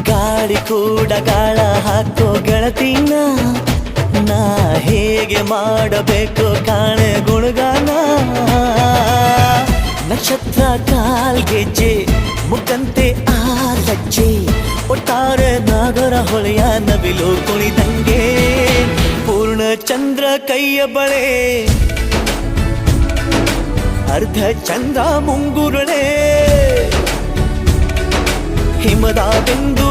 ಗಾಳಿ ಕೂಡ ಗಾಳ ಹಾಕೋ ಗೆಳತಿನ ನಾ ಹೇಗೆ ಮಾಡಬೇಕು ಕಾಣೆ ಗುಣಗಾನ ನಕ್ಷತ್ರ ಕಾಲ್ಗೆಜ್ಜೆ ಮುಖಂತೆ ಆ ಲಜ್ಜೆ ಒಟ್ಟಾರೆ ನಾಗರ ಹೊಳೆಯ ನವಿಲು ಕುಣಿದಂಗೆ ಪೂರ್ಣ ಚಂದ್ರ ಕೈಯ ಬಳೆ ಅರ್ಧ ಚಂದ್ರ ಮುಂಗುರುಳೆ ಹಿಮದ ಬಿಂದು